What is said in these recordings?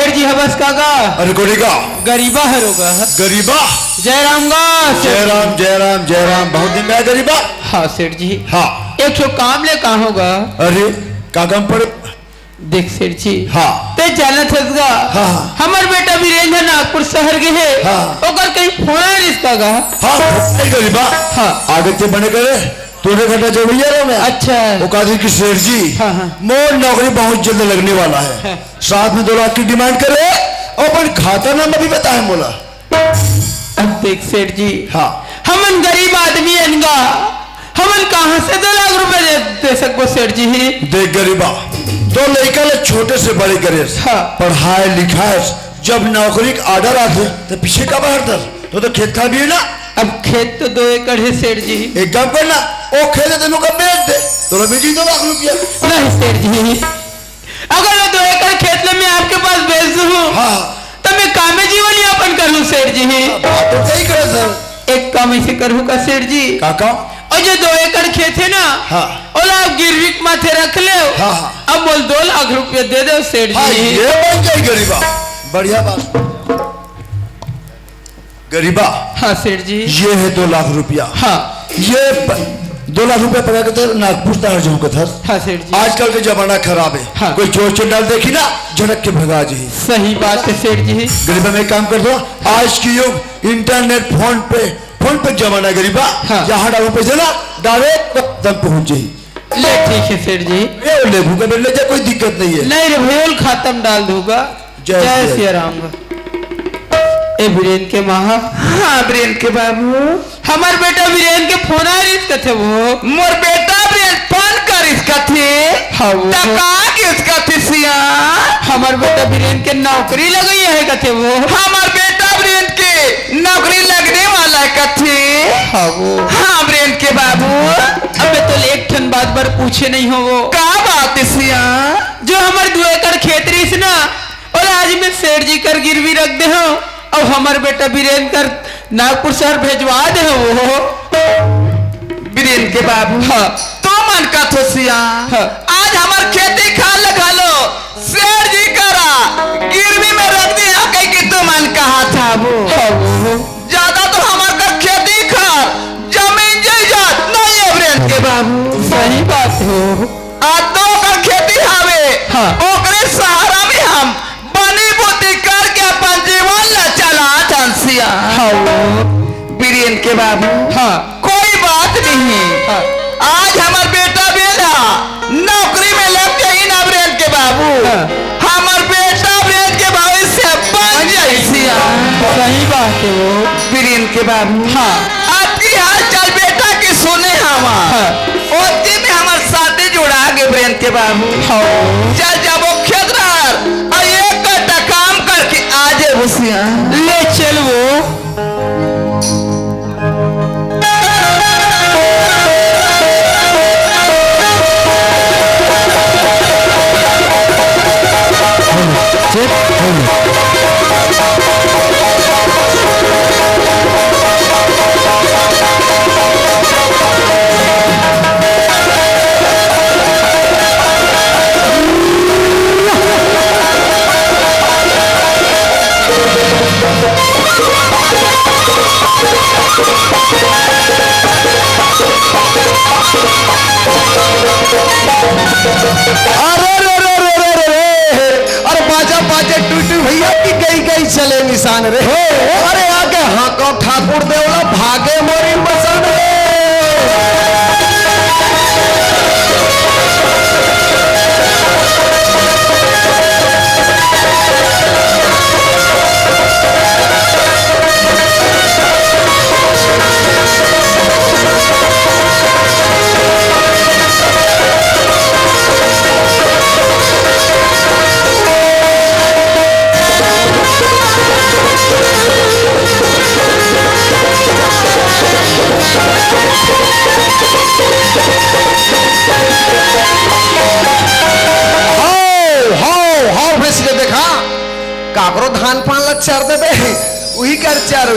सेठ जी हवस काका। अरे कोडिका गरीबा हरोगा। गरीबा जय राम गा। जय राम जय राम जय राम। बहुत दिन में गरीबा। हाँ सेठ जी। हाँ एक ठो काम ले कहाँ होगा। अरे का काम पड़े। देख सेठ जी। हाँ ते जानत हसगा। हाँ हमार बेटा वीरेंद्र नागपुर शहर के है। हाँ ओकर कहीं फोन रिश्ता गा। हाँ गरीबा। हाँ आगे ते बने करे तूने घटा जो भैया रहा मैं। अच्छा वो कहती कि सेठ जी हाँ हाँ मोर नौकरी बहुत जल्द लगने वाला है। हाँ। साथ में 2 लाख की डिमांड करे और अपन खाता नाम अभी बताए बोला। अब देख सेठ जी। हाँ हमन गरीब आदमी अनगा हमन कहाँ से 2 लाख रुपए दे सको सेठ जी। देख गरीबा 2 लड़का ले छोटे से बड़े करे हाँ। पढ़ाए लिखाए जब नौकरी का ऑर्डर आते तो पीछे का बाहर दर तो खेत था भी है ना। अब खेत तो 2 एकड़ है सेठ जी। एक काम करना वो खेत तेनों का बेच दे तो बेची 2 लाख रुपया। नहीं सेठ जी अगर वो 2 एकड़ खेत में मैं आपके पास बेच दूँ हाँ तो मैं काम में जीवन यापन करूँ सेठ जी। बात तो सही करे सर। एक काम ऐसे करूँ का सेठ जी। काका और जो 2 एकड़ खेत है ना हाँ ओला आप गिरवी माथे रख ले। हाँ हाँ अब बोल 2 लाख रुपया दे दो सेठ हाँ जी। ये बन जाए गरीबा। बढ़िया बात गरीबा। हाँ सेठ जी। ये है 2 लाख रुपया। हाँ ये 2 लाख रुपया पड़ा के थे नागपुर तर्जों का था। हाँ सेठ जी। आजकल के जमाना खराब है। हाँ। कोई चोर चंडाल देखी ना झटक के भगा जी। सही बात है सेठ जी। गरीबा में काम कर दो। आज की युग इंटरनेट फोन पे जमाना है गरीबा। हाँ। जहाँ डालो पैसे ना डायरेक्ट तक पहुंच जाए। ले ठीक है सेठ जी। ये ले भूखा बैठ ले जा कोई दिक्कत नहीं है। नहीं रे भैया खाता में डाल दूंगा। जय जय सिया राम। ए वीरेन के महा। हाँ वीरेन के बाबू हमार बेटा वीरेन के फोन आ रही कथे वो मोर बेटा वीरेन फोन कर इसका थे। हाँ वो टका किसका थे सिया। हमार बेटा वीरेन के नौकरी लगी है कथे वो। हमार बेटा वीरेन के नौकरी लगने वाला है कथे। हाँ वो हाँ वीरेन के बाबू अबे तो एक ठन बात बार पूछे नहीं हो वो का बात है सिया। जो हमार 2 एकड़ खेत रही ना और आज मैं सेठ जी कर गिरवी रख दे हूँ और हमार बेटा वीरेन कर नागपुर शहर भेजवा दे वो। वीरेन के बाबू हाँ तो मन का थोसिया हाँ। आज हमार खेती खा लगा लो सेठ जी करा गिरवी में रख दिया कहीं कि तो मन कहा था वो। हाँ वो ज्यादा तो हमार कर खेती खा जमीन जायदाद नहीं है वीरेन के बाबू। सही बात हो आज तो कर खेती हावे हाँ। ओकरे सहारा में हम बनी बुद्धि करके अपन जीवन ला चला चंसिया। हाँ वीरेन के बाबू हाँ कोई बात नहीं हाँ। आज हमार बेटा बेला नौकरी में लग गई ना वीरेन के बाबू हाँ। हमार बेटा वीरेन के भविष्य बन जाइसिया। सही बात है वो वीरेन के बाबू हाँ। आपकी हाल चाल बेटा के सुने हमार हाँ। ओती में हमार शादी जुड़ा के वीरेन के बाबू हाँ। चल जब वो खेत और एक कटा काम करके आज भूसिया ले चल वो। अरे बाजा टूटू भैया की गई चले निशान रे। अरे आगे हाँ ठाकुर देवला भागे मोरी बसन रे। काकरो धान पान ला चार दे वही कर चार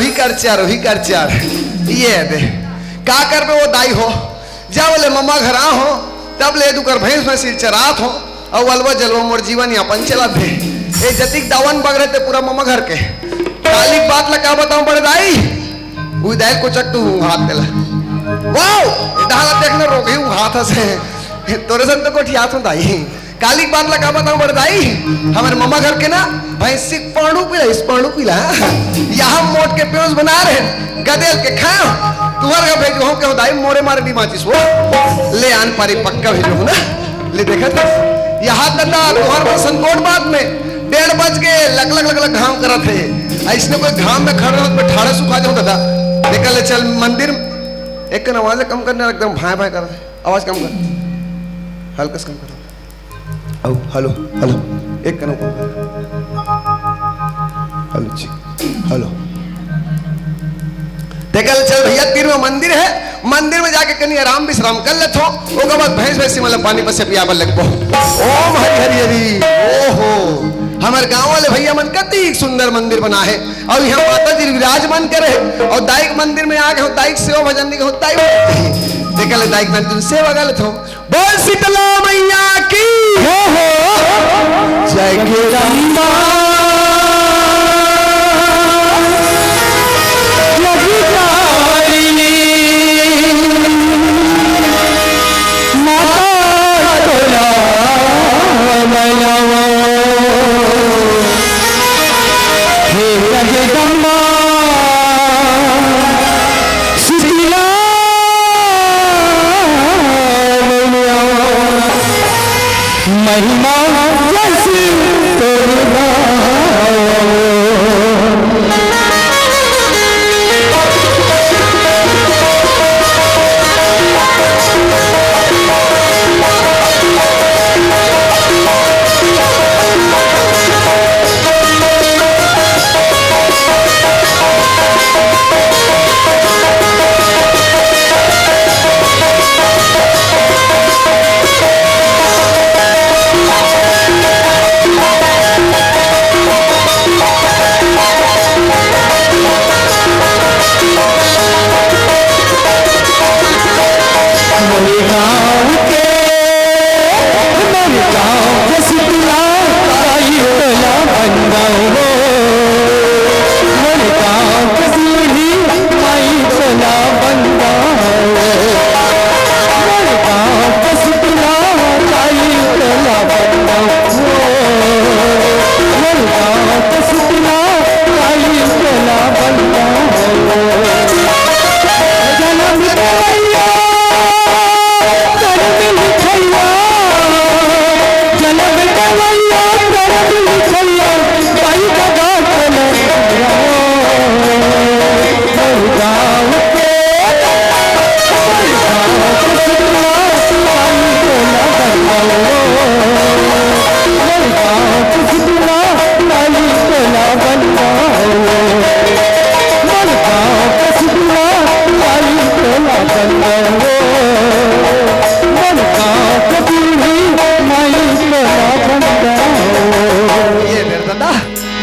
ये दे का करबे वो दाई हो जा बोले मम्मा घर हो तब ले दू कर भैंस में सिर चरात हो और वलवा जलवा मोर जीवन यापन चला थे ये जतिक दावन बग रहे थे पूरा ममा घर के काली बात ला क्या बताऊं बड़े दाई वो दाई को चक तू हाथ देला वाओ डाला देखना रोग ही हाथ से तोरे से तो कोठी हाथ दाई काली बात ला क्या बताऊं बड़े दाई हमारे ममा घर के ना भैंसी पाणू पीला यहाँ मोट के प्योज बना रहे गदेल के खाओ तुम्हारे का भेजो हम क्या दाई मोरे मारे नहीं माचिस वो ले आन पारी पक्का भेजो ना ले देखा था यहाँ दादा तुम्हारे में संकोट बात में 1:30 बज के लग घाम करा थे इसने कोई घाम में खड़े हो तो ठाड़े सुखा जाओ दादा निकल चल मंदिर एक कन आवाज कम करने एकदम भाई भाई कर आवाज कम कर हल्का से कम कर ओ हेलो हेलो एक कन कम कर हेलो जी हेलो देखल चल भैया तीर में मंदिर है मंदिर में जाके कहीं आराम विश्राम कर लेते हो उसके बाद भैंस भैंसी मतलब पानी पर से पिया लग पो ओम हरि हरि हरि ओहो हमारे गांव वाले भैया मन कति सुंदर मंदिर बना है और यहाँ माता जी विराजमान करे और दाइक मंदिर में आके दाइक सेवा भजन नहीं होता ही देखल दाइक मंदिर सेवा कर लेते हो बोल शीतला मैया की हो जय गिरम्बा महिमा जैसी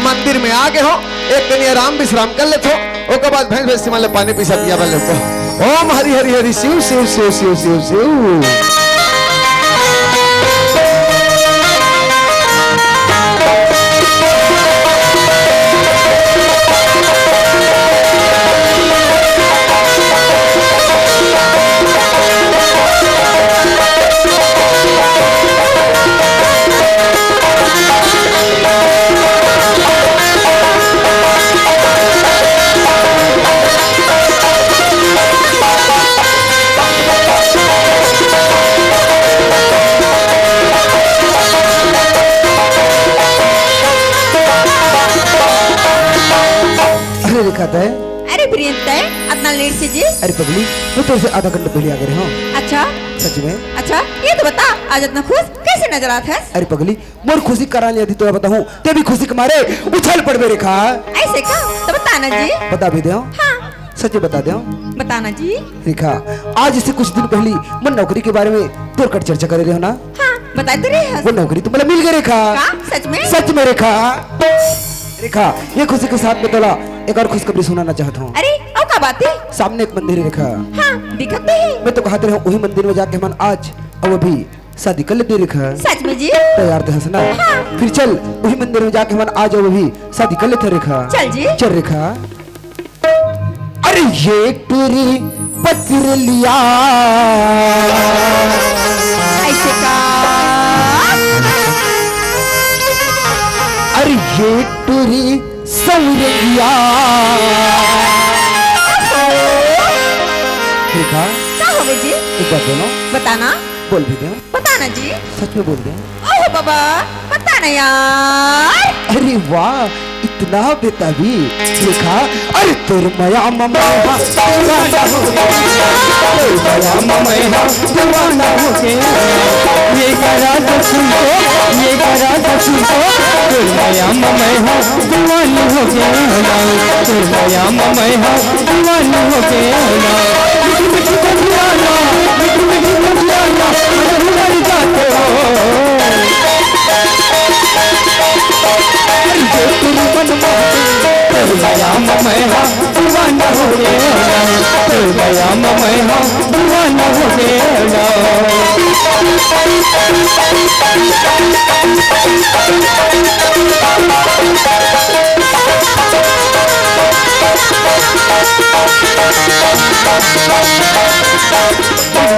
मंदिर में आके हो एक दिन आराम विश्राम कर लेते हो उसके बाद भैंस भैंसी मतलब पानी पी पिया बल लेते ओम हरि हरि हरि शिव शिव शिव शिव शिव शिव लिखाता है अरे प्रियंका अपना लेट से जी अरे पगली मैं तेरे से आधा घंटा पहले आ गए हूँ अच्छा सच में अच्छा ये तो बता आज इतना खुश कैसे नजर आता है अरे पगली मोर खुशी करा लिया थी तो बताऊं ते भी खुशी के मारे उछल पड़ बे रेखा ऐसे का तो बताना जी बता भी दे हाँ सच बता दे बताना जी रेखा आज से कुछ दिन पहले मैं नौकरी के बारे में तोर कर चर्चा करे रहे हो ना हाँ बता तो रही है वो नौकरी तो मतलब मिल गई रेखा सच में रेखा रेखा ये खुशी के साथ में तोला एक और खुशखबरी सुनाना चाहता हूँ अरे और क्या बात है सामने एक मंदिर है रेखा हाँ दिखते है मैं तो कहते रहा वही मंदिर में जाके हम आज और वो भी शादी कर लेते रेखा। सच में जी? तैयार थे हंसना। हाँ। फिर चल वही मंदिर में जाके हम आ जाओ, अभी शादी कर लेते रेखा। चल जी। चल रेखा। अरे ये टूरी पत्र लिया ऐसे का? अरे ये टूरी सौरगिया। रेखा क्या हो गए जी? एक बात बोलो। बताना। बोल भी दे। बताना जी। सच में बोल दे। ओह बाबा, बताना यार। अरे वाह, इतना बेताबी। रेखा अरे तोर माया ममा दीवाना हो गया, तोर माया ममा दीवाना हो गया। ये करा तो सुनो, ये करा तो सुनो, तोर माया ममा दीवानी हो गया, तोर माया ममा दीवानी हो गया। मिठी मिठी बंदियाना, मिठी मिठी बंदियाना, मर जाते हो। माया ममैया दीवाना हो गया, माया ममैया दीवाना हो गया।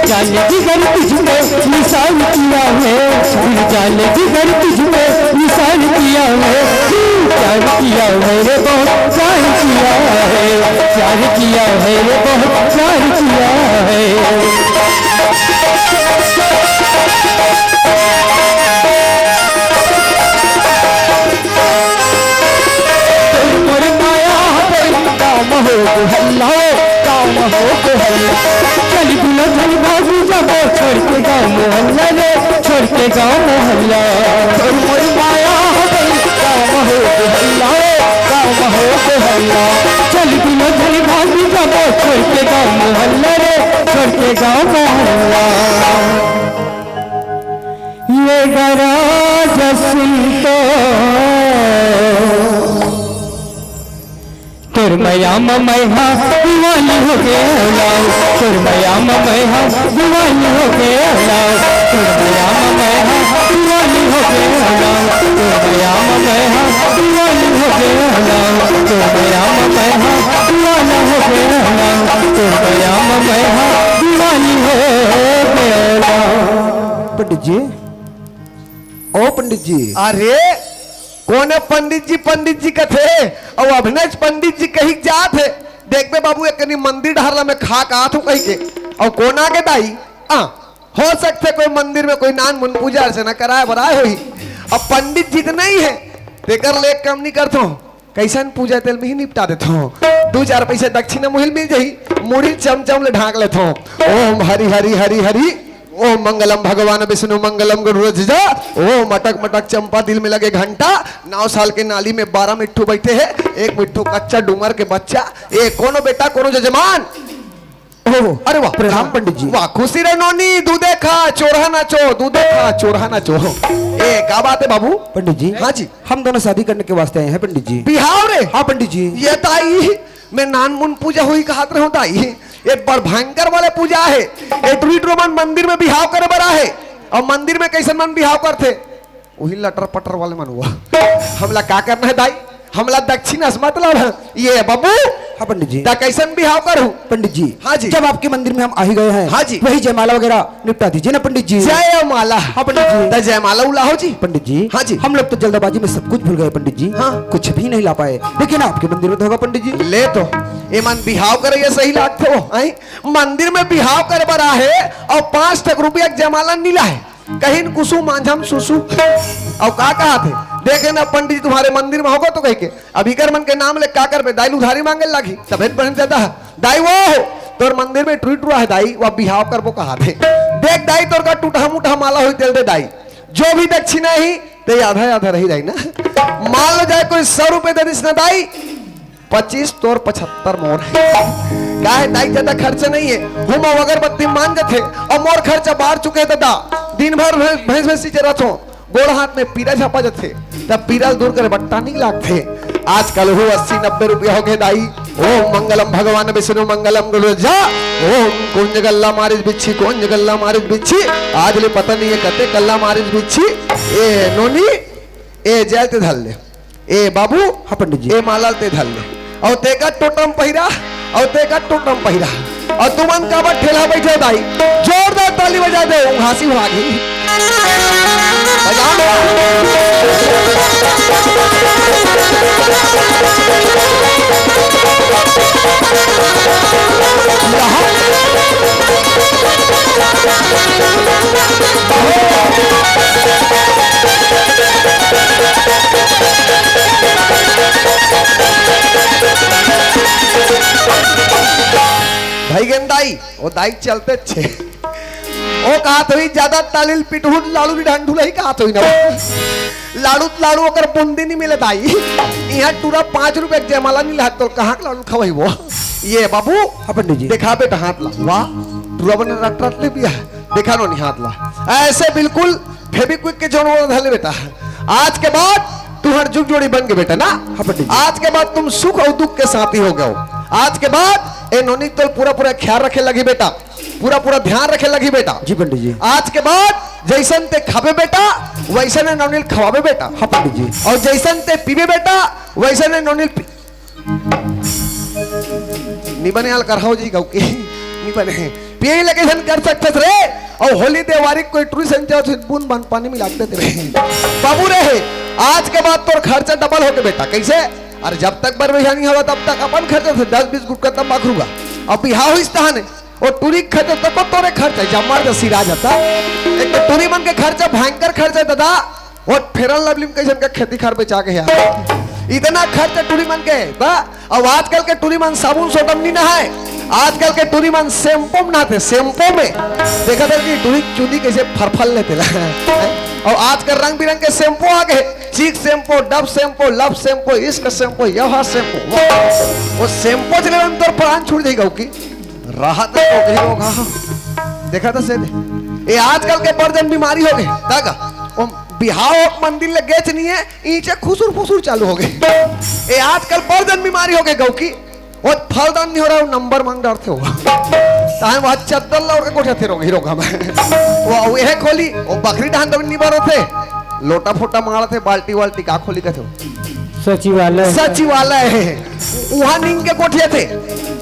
जाने जिगर तुझमें निशान किया है, जाने जिगर तुझमें निशान किया है, प्यार किया है रे बहुत प्यार किया है, प्यार किया है रे बहुत प्यार किया है। काम हो हल्ला, काम हो हल्ला, चल बुला चल भागू जाबो, छोड़ के गाँव मोहल्ला रे, छोड़ के गाँव मोहल्ला। मोरी माया काम हो हल्ला, काम हो हल्ला, चल बुला चल भागू जाबो, छोड़ के गाँव मोहल्ला रे, छोड़ के गाँव मोहल्ला। ये गराज सुन तो तोर मैया ममैया दीवानी हो गया, तोर मैया ममैया दीवानी हो गया, तोर मैया ममैया दीवानी हो गया, तोर मैया ममैया दीवानी हो गया, तोर मैया ममैया दीवाना हो गया, तोर मैया ममैया दीवानी हो गया। पंडित जी, ओ पंडित जी। अरे कौन है पंडित जी का थे और अभिनय पंडित जी कहीं जात है। देख बे बाबू एक मंदिर ढारला में खा का आथू कहीं के और कौन आगे दाई हो सकते कोई मंदिर में कोई नान मुन पूजा अर्चना कराए बराए होई। अब पंडित जी तो नहीं है, तेकर लेक कम नहीं करता हूँ, कैसन पूजा तेल में ही निपटा देता हूँ। 2-4 पैसे दक्षिणा मुहिल मिल जाही, मुड़ी चमचम ले ढाक लेता हूँ। ओम हरि हरि हरि हरि, ओम मंगलम भगवान विष्णु मंगलम गरुड़ध्वजा, ओम मटक मटक चंपा दिल में लगे घंटा। 9 साल के नाली में 12 मिट्ठू बैठे हैं, एक मिट्ठू कच्चा डूमर के बच्चा, एक कोनो बेटा कोनो जजमान। ओह अरे वाह, प्रणाम पंडित जी। वाह खुशी रे नोनी, दूधे खा चोरहा नाचो, दूधे खा चोरहा नाचो। ए क्या बात है बाबू? पंडित जी हाँ जी, हम दोनों शादी करने के वास्ते आए हैं पंडित जी। बिहाव रे? हाँ पंडित जी। ये ताई मैं नान मुन पूजा हुई कहात रहा हूँ ताई, एक बार भयंकर वाले पूजा है। एक रोमन मंदिर में बिहाव करे बड़ा है, और मंदिर में कैसे मन बिहाव करते वही लटर पटर वाले मन हुआ। हमला क्या करना है दाई? हमला दक्षिण मतलब है ये बाबू। हाँ पंडित जी। कैसन बिहाव करूं पंडित जी हाँ जी, जब आपके मंदिर में हम आ ही गए हैं, हाँ जी, वही जयमाला वगैरह निपटा दीजिए ना पंडित जी। जयमाला? हाँ पंडित जी। जयमाला उलाहो जी। पंडित जी हाँ जी, हम लोग तो जल्दबाजी में सब कुछ भूल गए पंडित जी। हाँ, कुछ भी नहीं ला पाए, लेकिन आपके मंदिर में तो होगा पंडित जी। ले तो ये मन बिहाव करे ये सही लागते हो। मंदिर में बिहाव करे बड़ा है और 5 रुपया जयमाला नीला है, कहीं कुसु मांझम सुसु और का कहा थे। देखे ना पंडित जी तुम्हारे मंदिर में होगा तो कह के अभी कर मन के नाम ले का कर पे दाई उधारी मांगे लागी तबियत बन जाता है। दाई वो तोर मंदिर में टूटा है दाई, वह बिहाव कर वो कहा थे। देख दाई तोर का टूटा मुठा माला हुई तेल दे दाई, जो भी दक्षिणा ही ते आधा आधा रही दाई ना। मान लो जाए कोई 100 रुपए दे दिस ना दाई, 25 तोर 75 मोर है। क्या है दाई ज्यादा खर्चा नहीं है, हम अगरबत्ती मान थे और मोर खर्चा बाहर चुके थे दा। दिन भर भैंस भैंसी चरत हो, गोड़ हाथ में पीरा छपा जाते, तब पीरा दूर करे बट्टा नहीं लागते। आजकल हो 80-90 रुपया हो गए दाई। ओम मंगलम भगवान विष्णु मंगलम गुरुजा ओम कुंज गल्ला मारिज बिच्छी कुंज गल्ला मारिज बिच्छी आज ले पता नहीं है कते कल्ला मारिज बिच्छी ए नोनी ए जय ते धल ले ए बाबू हाँ पंडित जी। ए मालाल ते धल ले और ते का टोटम पहिरा और ते का टोटम पहिरा और तुमन का बट ठेला बैठे दाई जोरदार ताली बजा दे हंसी भागी भाई गेंदाई वो दाई चलते छे ओ कहा तो ज्यादा तालिल पिटहुन लाड़ू भी ढंग ढुलाई कहा तो ना लाड़ू अगर बूंदी नहीं मिले दाई यहाँ टूरा 5 रुपए जयमाला नहीं ला तो कहाँ लाड़ू खवाई वो ये बाबू हाँ पंडित जी। देखा बेटा हाथ ला वाह टूरा बने रट ले भी देखा नो नहीं हाथ ला ऐसे बिल्कुल फेविक्विक के जोड़ धले बेटा आज के बाद तुम्हार जुग जोड़ी बन गए बेटा ना हाँ पंडित जी। आज के बाद तुम सुख और दुख के साथी हो गए हो आज के बाद ए नोनी तो पूरा ख्याल रखे लगी बेटा पूरा ध्यान रखे लगी बेटा जी पंडित जी। आज के बाद जैसन ते खावे बेटा वैसन नोनील खवावे बेटा हाँ पंडित जी। और जैसन ते पीवे बेटा वैसन नोनील नहीं बने हाल करहाओ जी गौ की नहीं बने पिए लगे कर सकते थे और होली त्योहारी कोई टूरिस्ट जाओ बूंद बन पानी में लागते थे बाबू रहे आज के बाद तो खर्चा डबल हो गया बेटा कैसे अरे जब तक बरबेहानी हुआ तब तक अपन खर्चे थे 10-20 गुटका तंबाकू हुआ अब बिहार हुई स्थान और टूरी खर्चे तब तोरे खर्चा जब मर सिरा जाता एक तो टूरी मन के खर्चा भयंकर खर्चा दादा और फेरन लवली कैसे का खेती खार बेचा के यार इतना खर्चा टूरी मन के अब आजकल के टूरी मन साबुन सोडम नहीं ना है आजकल के टूरी मन शैम्पू में नहाते शैम्पू में देखा था कि टूरी चुनी कैसे फरफल लेते और आज के रंग बिरंग के शैम्पू आ गए चीक शैम्पू डब शैम्पू लव शैम्पू इश्क शैम्पू यह शैम्पू वो शैम्पू चले तो प्राण छूट जाएगा की राहत होगा देखा था से ये आजकल के बर्जन बीमारी हो गए तक बिहार मंदिर ले गेच नहीं है ईंचे खुसुर फुसुर चालू हो गए ये आजकल बर्जन बीमारी हो गए गौ की और फलदान नहीं हो रहा नंबर मांग डरते होगा वहां चद्दर लौट के कोठे थे रोगा मैं वो यह खोली वो बकरी ढान तो नहीं भरो थे लोटा फोटा मारा थे बाल्टी वाल्टी का खोली का थे सचिवालय है वहां नींद के कोठिया थे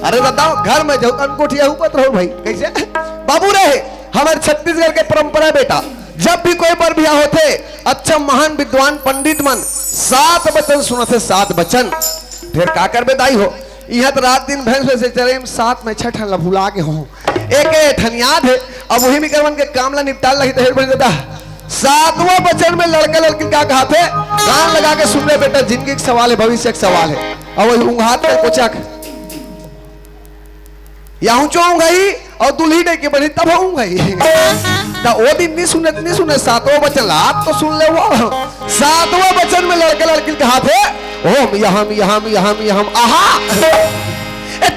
अरे बताओ घर में जाओ कोठिया ऊपर रहो भाई कैसे बाबू रहे हमारे छत्तीसगढ़ के परंपरा बेटा जब भी कोई पर ब्याह होते अच्छा महान विद्वान पंडित मन 7 वचन सुनते 7 वचन फिर का कर बेदाई हो यह तो रात दिन भैंस से चले 7 में 6 ठन भुला के हो एक ठन याद है अब वही में करवन के कामला निपटाल लगी तो बन जाता 7वां वचन में लड़के लड़की क्या कहा थे कान लगा के सुन ले बेटा जिंदगी का सवाल है भविष्य का सवाल है और वही ऊँघात में कोचक या ऊँचोंगी और दुल्ही डे के बनी तब होऊंगी तो वो दिन नहीं सुने 7वां वचन आप तो सुन ले वो 7वां वचन में लड़के लड़की कहा थे ओम यहम आहा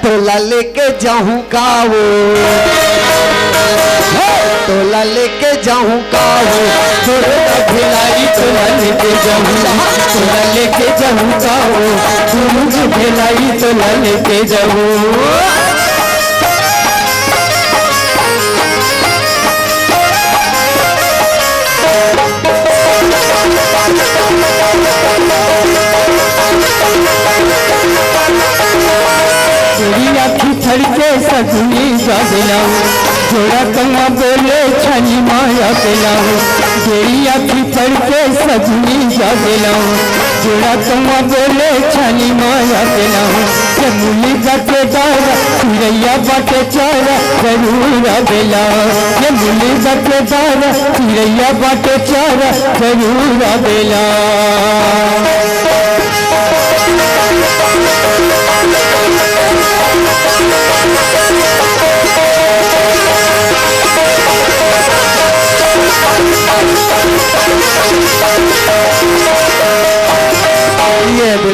तोला लेके जाऊं का वो तोला लेके जाऊं का वो तोला भिलाई तोला लेके जाऊं तोला लेके जाऊं का वो तोला भिलाई तोला लेके जाऊं आखी छड़के सगुनी जागलाऊ जोड़ा कौआ बोले छनी माया पेलाऊ तेरी आखी छड़के सगुनी जागलाऊ जोड़ा कौआ बोले छनी माया पेलाऊ जमुली बाटे दारा चिड़ैया बाटे चारा जरूर बेला जमुली बाटे दारा चिड़ैया बाटे चारा जरूर बेला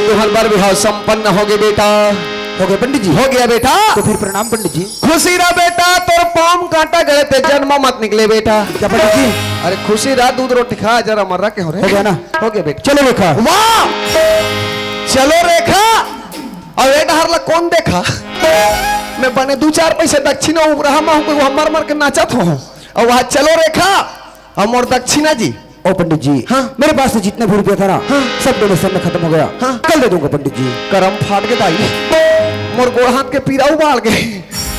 तुम्हार बार विवाह संपन्न हो गए बेटा हो गए पंडित जी हो गया बेटा तो फिर प्रणाम पंडित जी खुशी रहा बेटा तोर पाम कांटा गए थे जन्म मत निकले बेटा क्या पंडित जी अरे खुशी रहा दूध रोटी खा जरा मर्रा के हो गया ना हो गया बेटा चलो रेखा वाह चलो रेखा और बेटा तोहार ला कौन देखा मैं बने 2-4 पैसे दक्षिणा उबरा मैं मर मर के नाचत हूँ और वहाँ चलो रेखा हम और दक्षिणा जी। ओ पंडित जी, हाँ? मेरे पास से जितना भी रुपया था ना, सब डोनेशन में खत्म हो गया। हाँ? कल दे दूंगा पंडित जी। करम फाट के दाई मोर गोड़ हाथ के पीरा उबाल गए।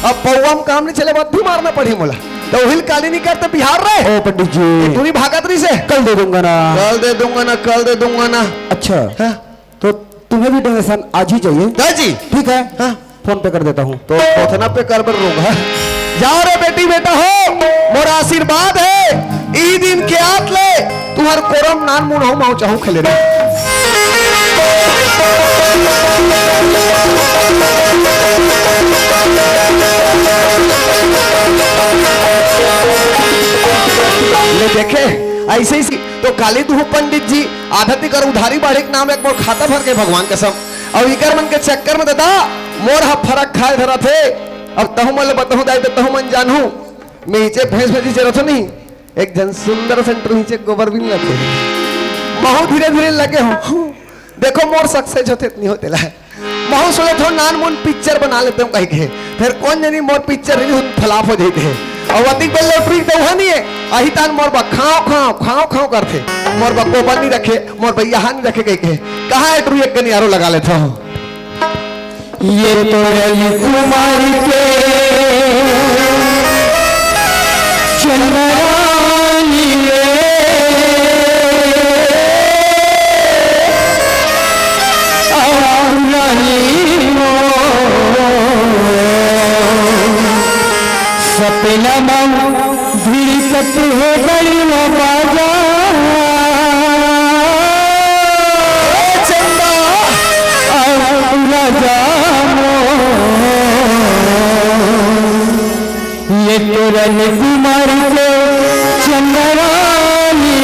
अब पौवा में काम नहीं चले बात भी मारना पड़ी मोला तो हिल काली नहीं करते बिहार रहे। ओ पंडित जी, पूरी भागतरी से कल दे दूंगा ना। कल दे दूंगा ना, कल दे दूंगा ना। अच्छा, हाँ? तो तुम्हें भी डोनेशन आज ही चाहिए? जी ठीक है, हाँ? फोन पे कर देता हूँ। तो पोथना पे कर बर रोगा। जाओ रे बेटी बेटा हो मोरा आशीर्वाद है ई दिन के आत ले तुम्हार कोरम नान मुन हो माऊ चाहूं खेले रे। ले देखे ऐसे ही तो काली तू पंडित जी आधती कर उधारी बाढ़े के नाम एक मोर खाता भर के भगवान कसम और इकर मन के चक्कर में दादा मोर हा फरक खाए धरा थे। अब तहु मल बताऊं दाई तो तहु मन जानू मैं नीचे भैंस भेजी चलो तो नहीं एक जन सुंदर सेंटर नीचे गोबर भी नहीं लगे महू धीरे धीरे लगे हो देखो मोर सक्सेस होते इतनी होते ला महू सोले थोड़ा नान मुन पिक्चर बना लेते हूँ कहीं के फिर कौन जानी मोर पिक्चर रिलीज फलाफ हो जाते हैं और अधिक बेल लॉटरी तो वहाँ नहीं है आही तान मोर बा खाओ खाओ खाओ खाओ करते मोर बा गोबर नहीं रखे मोर भैया यहाँ नहीं रखे कहीं के कहाँ है टू एक गनियारो लगा लेता हूँ। ये तो रही कुमारी के चंद्रानी सपना धीरत हो गई बाजा चंदा राजा ये तो रन कुमार के चंद्रानी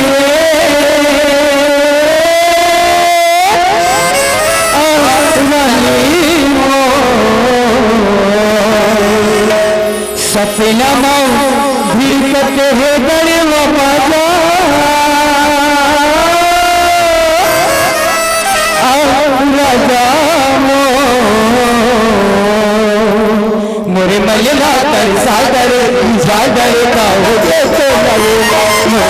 सपना धीरत हो गई बाजा राजा मोरे मलला कर सागर जागर का हो गए तो लवो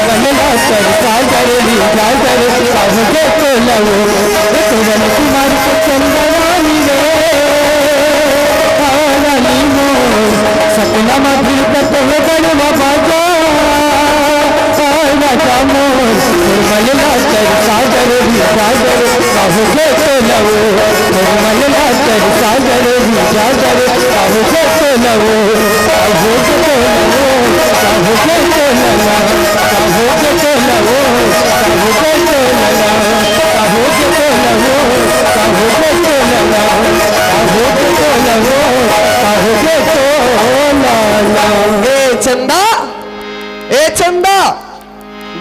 मलला कर सागर जागर का हो गए तो लवो तुरन कुमार के चंदरानी रे रानी मो सपना मधुर कत हो गए बाजा राजा मोर मलला कर सागर जागर का हो गए तो लवो मलला कर सागर जागर का हो गए तो लवो हो गए तो लवो हो गए तो लवा हो गए तो लवो हो गए तो लवा हो गए तो लवो हो गए तो लवा हो गए तो लवो हो गए तो लवा। ए चंदा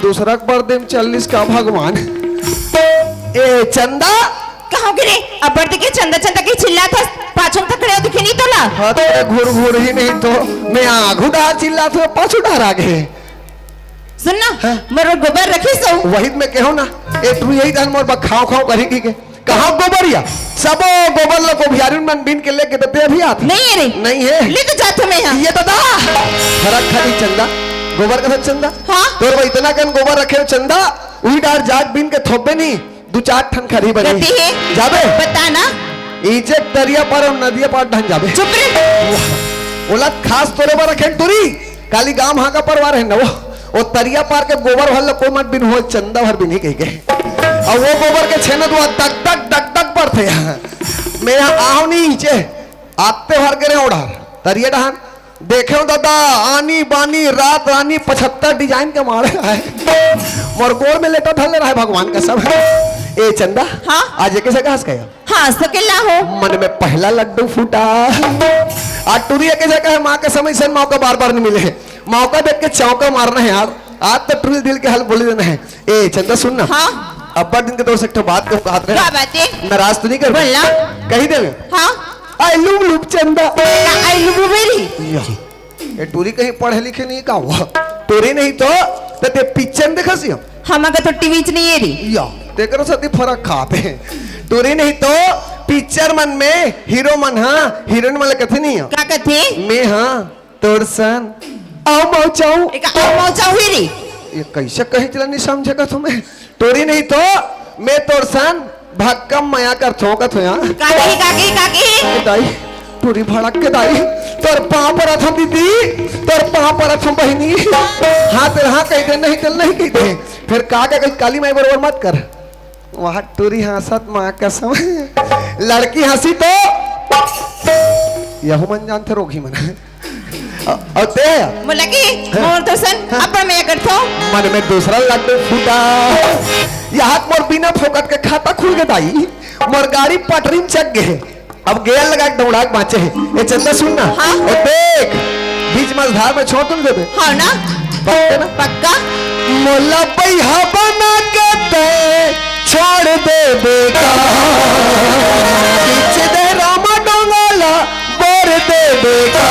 दूसरा बार देम 40 का भगवान ए चंदा कहाँ गिरे अब बढ़ते के चंदा चंदा के चिल्ला था पाछम तक खड़े हो दिखे नहीं तो ला हाँ तो घूर घूर ही नहीं तो मैं आगू डार चिल्ला तो पाछू डार आ गए सुनना हाँ? मोर गोबर रखी सो वही मैं कहो ना ए तू यही धन मोर खाओ खाओ करेगी के कहाँ गोबरिया सब गोबर लो को भियारी मन बीन के लेके देते अभी आते नहीं है रे नहीं है ले तो जाते मैं यहाँ ये दादा फरक खाली चंदा गोबर का चंदा हाँ? तो वो इतना कन गोबर रखे हो चंदा वही डार जाट बीन के थोपे नहीं 2-4 ठन खरी बनी रहती है जाबे बताना इजे दरिया पर और नदिया पर ढन जाबे चुप रे ओला खास तोरे पर रखे तुरी काली गांव हाँ का परवार है ना वो तरिया पार के गोबर भर कोई मत बिन हो चंदा भर बिन ही कह के और वो गोबर के छेना तो डक डक पर थे मैं यहाँ आओ नहीं नीचे आते भर के रहे ओढ़ा तरिया डहान देखे हो दादा आनी बानी रात रानी 75 डिजाइन के मारे है मोर गोड़ में लेटा ढल रहा है भगवान का सब ए चंदा हाँ? आज एक कैसे घास गया हाँ सकेला हो मन में पहला लड्डू फूटा आज टूरी एक जगह है माँ के समय से मौका बार बार नहीं मिले मौका देख के चौका मारना है यार आज तो टूरी दिल के हल बोली देना है ए चंदा सुनना हाँ अब्बा दिन के दौर से एक बात को हाथ क्या बात है नाराज तो नहीं कर बोलना कही दे हाँ आई लूप लूप चंदा आई लुबु मेरी ये टूरी कहीं पढ़े लिखे नहीं का हुआ टूरी नहीं तो ते पिक्चर देखा सी हम अगर तो टीवी च नहीं है रे या देखो सती फरक खाते टूरी नहीं तो पिक्चर मन में हीरो मन हाँ हीरोइन वाले कथे नहीं हो का कथे मैं हाँ तोर सन आओ मौचाऊ एक और मौचा हुई री ये कैसे कहे चला नहीं समझेगा तुम्हें तोरी नहीं तो मैं तोर सन भक्कम मया कर थोका थो यहाँ काकी काकी काकी दाई पूरी भड़क के दाई तोर पाँव पर अथम दीदी तोर पाँव पर अथम बहिनी हाँ तेरे हाँ कह दे नहीं तेल नहीं कह दे फिर का कहीं काली माई बरोबर मत कर वहाँ टूरी हंसत माँ कसम लड़की हंसी तो यह मन जानते रोगी मन और ते बोला कि मोर तो सन अपन मैं करथो मन में दूसरा लड्डू फूटा यहाँ मोर बिना फोकट के खाता खुल गए दाई मोर गाड़ी पटरी में चक गए अब गेयर लगा के दौड़ा के बाँचे ये चंदा सुनना हाँ? देख बीच मझधार में छोड़ तुम देवे हाँ ना पक्का ना पक्का मोला पैहा बना के ते छोड़ दे बेटा पीछे दे रामा डोंगला बोर दे बेटा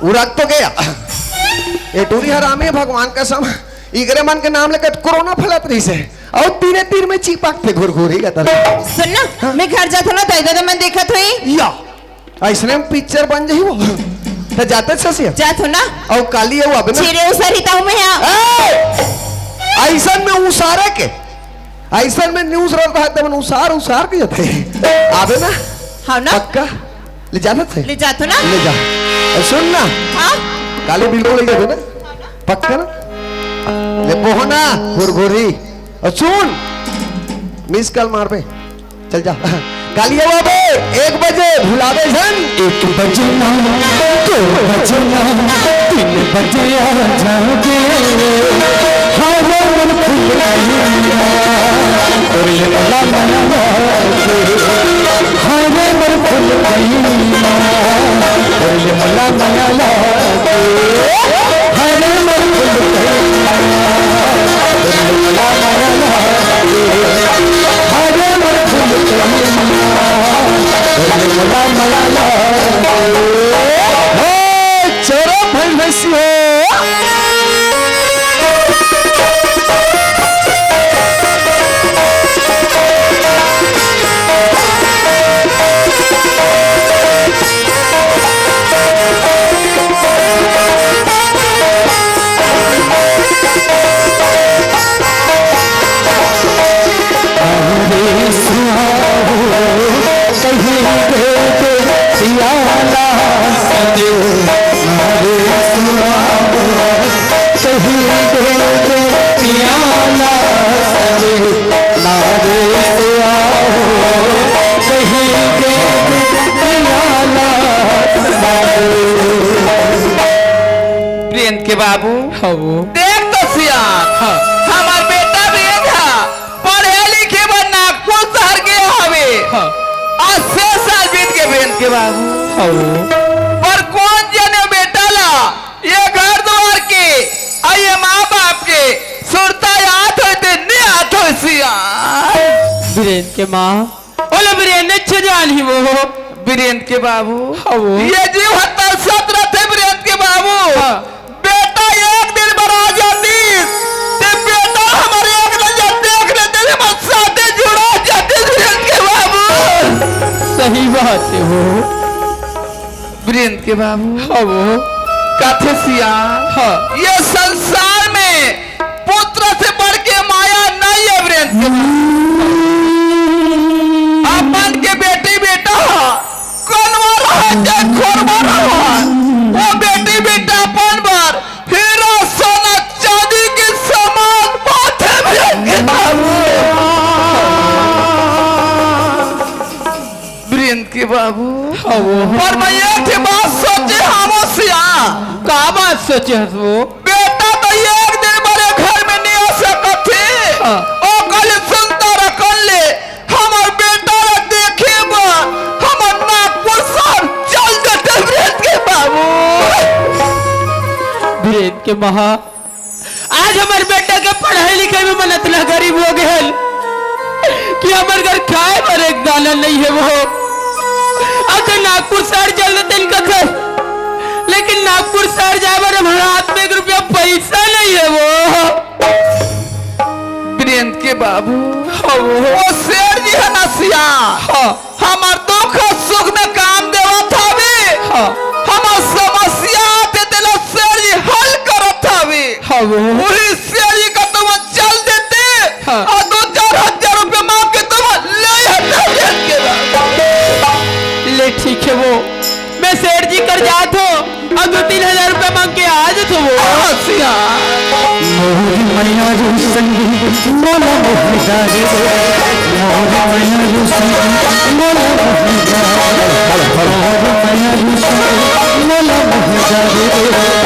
उड़क तो गया ये टूरी हरामी भगवान का सम इगरे मन के नाम लेकर कोरोना फैलत रही से और तीने तीर में चिपक थे घुर घुरी का तरह सुन ना मैं घर जात ना तै तो मैं देखत हुई या ऐसने में पिक्चर बन जाही वो तो जाते ससिया जात हो ना और काली है वो अब ना छिरे उसरिता हूं मैं यहाँ ऐसन में उसारे के ऐसन में न्यूज़ रहता है तब उसार उसार के जाते आवे ना हाँ ना पक्का ले जाना थे ले जात हो ना ले जा और सुन ना हाँ काली बिल्कुल ले जाते ना पक्का ना ले पोहना घुरघुरी और सुन मिस कॉल मार पे चल जा काली है बे 1 बजे भुलावे सन 1 बजे ना 2 बजे ना 3 बजे आ जाओगे हवा मन खुल गई और ये ला ला ला हवा मन खुल गई और ये ला ला ला हवा मन खुल गई और ये ला ला ला हवा मन खुल गई चोरो भैंसियो प्रियंक के बाबू देख तो सियान हमार बेटा भी था पढ़े लिखे बनना कुछ शहर के हवे 80 साल बीत के प्रियंक के बाबू पर कौन जने बेटा ला ये घर द्वार के आये माँ बाप के सुरता याद होते नहीं हाथ हो सियान बीरेन के माँ ओले बीरेन ने जान ही वो बीरेन के बाबू ये जीव हत्या 17 थे बीरेन के बाबू बेटा एक दिन बड़ा जाती ते बेटा हमारे एक नजर देख लेते थे बस साथे जुड़ा जाते बीरेन के बाबू सही बात है वो बीरेन के बाबू काथे सियान ये संसार में पुत्र से बढ़ के माया नहीं है बीरेन के बाबू अपन के बेटी बेटा कौनवा रहा है खोरवा रहा वो बेटी बेटा अपन बार हीरा सोना चांदी के समान बात है बीरेन के बाबू के बाबू हाँ वो पर मैं एक बात सोचे हम सिया का बात सोचे हस वो बेटा तो एक दिन मेरे घर में नहीं आ सकते हाँ। ओ कल सुनता रखन ले हमार बेटा रे देखे बा हमर नागपुर शहर चल देते ब्रेन के बाबू वीरेन के महा आज हमारे बेटा के पढ़ाई लिखाई में मन इतना गरीब हो गए कि हमारे घर खाए पर एक दाना नहीं है वो अगर नागपुर शहर चल देते इनका घर लेकिन नागपुर शहर जाए पर हमारे हाथ में 1 रुपया पैसा नहीं है वो ब्रेन के बाबू हाँ वो शेर जी है नसिया हाँ हमार दुख सुख में काम देवा था भी हाँ हमार समस्या आते दिलो शेर जी हल करत था भी हाँ वो वही शेर जी का तुम चल देते हाँ। और 2-4 हजार रुपए मांग के तुम ले हटा ब्रेन के बाबू ले ठीक है वो मैं सेठ जी कर जात हो और 2-3 हजार रुपया मांग के आ जात हो वो नसिया मोरी मैया जो संगी मोला मोहिदा रे मोरी मैया जो संगी मोला मोहिदा मोरी मैया जो संगी मोला मोहिदा रे